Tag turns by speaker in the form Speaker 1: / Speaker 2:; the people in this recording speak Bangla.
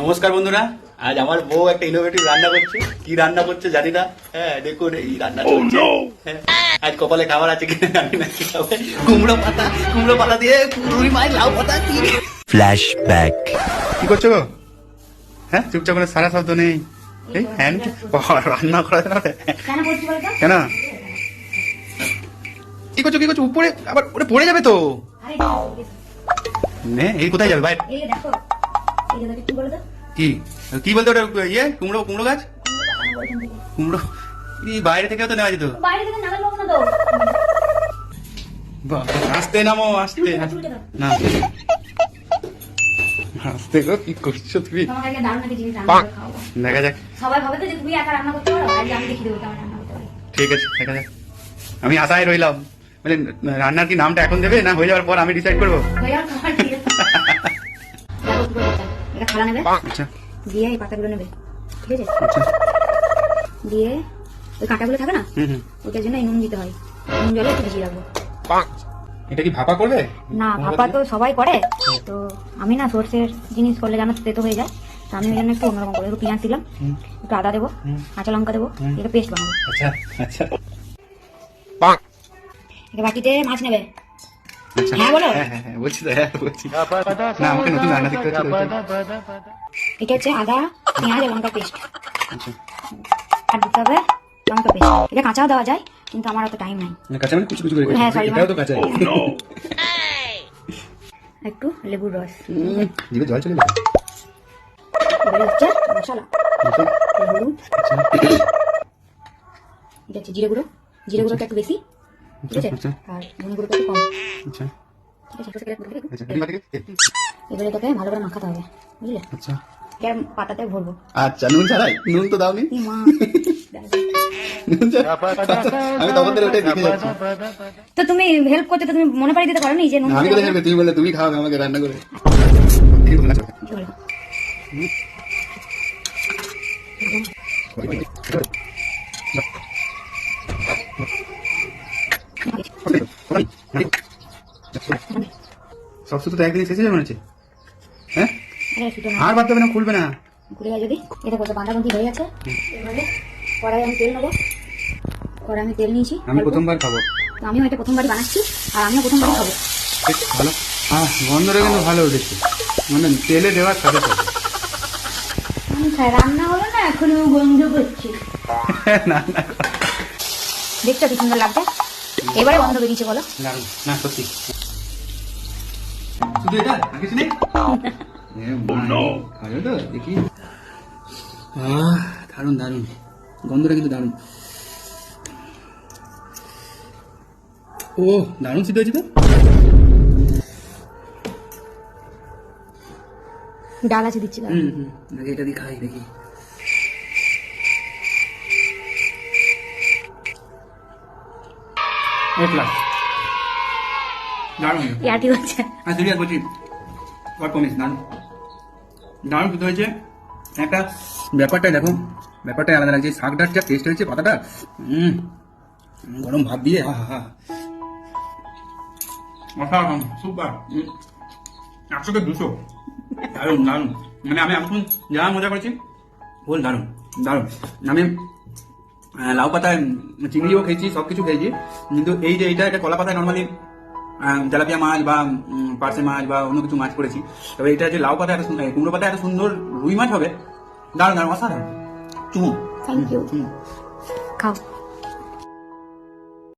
Speaker 1: নমস্কার বন্ধুরা, আজ আমার বউ একটা ইনোভেটিভ রান্না করছে। কি রান্না করছে জানি না। হ্যাঁ দেখুন এই রান্না করছে। হ্যাঁ, আজ কপালে খাবার আছে কিনা জানি না। কি খাবে? কুমড়ো পাতা দিয়ে রুই মাছ লাউ পাতা কি।
Speaker 2: ফ্ল্যাশব্যাক।
Speaker 1: কি করছো গো? হ্যাঁ চুপচাপ করে সারা শব্দ নেই। এই হ্যান্ড রান্না করা যায় না কেন? কি করছো কি করছো? উপরে আবার ওরে পড়ে যাবে তো। নে এই কোথায় যাবে বাইরে? কি কি বলতে ওটা ইয়ে কুমড়ো গাছ কুমড়ো বাইরে থেকেও তো নেওয়া যেত। আসতে নামো আসতে না আসতে গো কি করছো তুমি? দেখা যাক। ঠিক আছে দেখা যাক। আমি আশায় রইলাম। মানে রান্নার কি নামটা এখন দেবে না হয়ে যাওয়ার পর আমি ডিসাইড করবো? আচ্ছা
Speaker 3: দিয়ে এই পাতাগুলো নেবে, ঠিক আছে? দিয়ে ওই কাঁটাগুলো থাকে না, ওটার জন্য নুন দিতে হয়। নুন জলে একটু ভিজিয়ে রাখবো।
Speaker 1: এটা কি ভাপা করবে?
Speaker 3: না ভাপা তো সবাই করে, তো আমি না সর্ষের জিনিস করলে জানো তেতো হয়ে যায়, তো আমি ওই জন্য একটু অন্যরকম করবো। একটু পেঁয়াজ দিলাম, একটু আদা দেবো, কাঁচা লঙ্কা দেবো, এটা পেস্ট বানাবো।
Speaker 1: আচ্ছা আচ্ছা
Speaker 3: এটা বাটিতে মাছ নেবে।
Speaker 1: আচ্ছা
Speaker 3: হ্যাঁ বলো।
Speaker 1: হ্যাঁ বলছি তো হ্যাঁ বলছি না আমাকে নতুন রান্না শিখতে হচ্ছে।
Speaker 3: এটা হচ্ছে আদা পেঁয়াজ আর লঙ্কা পেস্ট,
Speaker 1: আচ্ছা
Speaker 3: আর দিতে হবে লঙ্কা পেস্ট। এটা কাঁচাও দেওয়া যায় কিন্তু আমার অত টাইম নাই।
Speaker 1: কাঁচা মানে কুচি কুচি করে
Speaker 3: হ্যাঁ, sorry,
Speaker 1: এটাও তো কাঁচা।
Speaker 3: একটু লেবুর রস,
Speaker 1: জিভে জল চলে যাবে।
Speaker 3: এবারে হচ্ছে মশলা, হলুদ, এটা হচ্ছে জিরে গুঁড়োটা একটু বেশি, ঠিক আছে?
Speaker 1: আচ্ছা
Speaker 3: আর ধনে গুঁড়োটা একটু কম,
Speaker 1: আচ্ছা
Speaker 3: ঠিক আছে?
Speaker 1: আচ্ছা
Speaker 3: এবারে এটাকে ভালো করে মাখাতে হবে, বুঝলে?
Speaker 1: আচ্ছা
Speaker 3: এর পাতাতে ভরবো।
Speaker 1: আচ্ছা নুন ছাড়াই? নুন তো দাওনি।
Speaker 3: এই মা,
Speaker 1: নুন ছাড়া আমি তখন থেকে ওটাই দেখে যাচ্ছি।
Speaker 3: তো তুমি হেল্প করতে তো তুমি মনে পারি দিতে পারো না, এই যে নুন
Speaker 1: আমি কোথায় তুমি বললে তুমি খাওয়াবে আমাকে রান্না করে। ঠিক আছে
Speaker 3: কি বলো?
Speaker 1: সব শুধু তো একদিন শেষ হয়ে যাবে মনে হচ্ছে। হ্যাঁ
Speaker 3: আরে শুধু না,
Speaker 1: আর বাদ দেবে না, খুলবে না।
Speaker 3: ঘুরে যায় যদি। এটা কত বাঁধাবন্ধি হয়ে গেছে। এবারে কড়াই আমি তেল নেবো। কড়াই আমি তেল নিয়েছি।
Speaker 1: আমি প্রথমবার খাবো।
Speaker 3: তো আমিও এটা প্রথমবারই বানাচ্ছি, আর আমিও প্রথমবারই খাবো।
Speaker 1: বেশ ভালো। হ্যাঁ গন্ধটা কিন্তু ভালো উঠেছে, মানে তেলে দেওয়ার সাথে সাথে।
Speaker 3: রান্না হলো না, এখনো গন্ধ করছে।
Speaker 1: না না
Speaker 3: দেখছো কি সুন্দর লাগছে? এবারে গন্ধ বেরিয়েছে, বলো?
Speaker 1: না সত্যি শুধু এটা আর কিছু নেই। খাবে তো দেখি। দারুন দারুন গন্ধটা কিন্তু দারুন। ও দারুন সিদ্ধ হয়েছে তো।
Speaker 3: ডাল আছে দিচ্ছি।
Speaker 1: দেখি এটা দিয়ে খাই দেখি। দারুন
Speaker 3: ইয়াটি হচ্ছে।
Speaker 1: হ্যাঁ সিরিয়াস বলছি, দারুন দারুন সিদ্ধ হয়েছে। একটা ব্যাপারটাই দেখো, ব্যাপারটাই আলাদা লাগছে। শাকটার যা টেস্ট হয়েছে পাতাটা, গরম ভাত দিয়ে অসাধারণ সুপার। 100 কে 200 দারুন দারুন। মানে আমি এখন যা মজা করেছি বল দারুন দারুন। আমি লাউ পাতায় চিংড়িও খেয়েছি, সবকিছু খেয়েছি, কিন্তু এই যে এটা কলা পাতায় নর্মালি তেলাপিয়া মাছ বা পার্সে মাছ বা অন্য কিছু মাছ করেছি, তবে এটা যে লাউ পাতা কুমড়ো পাতা এত সুন্দর রুই মাছ হবে, দারুন দারুন অসাধারণ। চুমু
Speaker 3: থ্যাংক ইউ। খাও।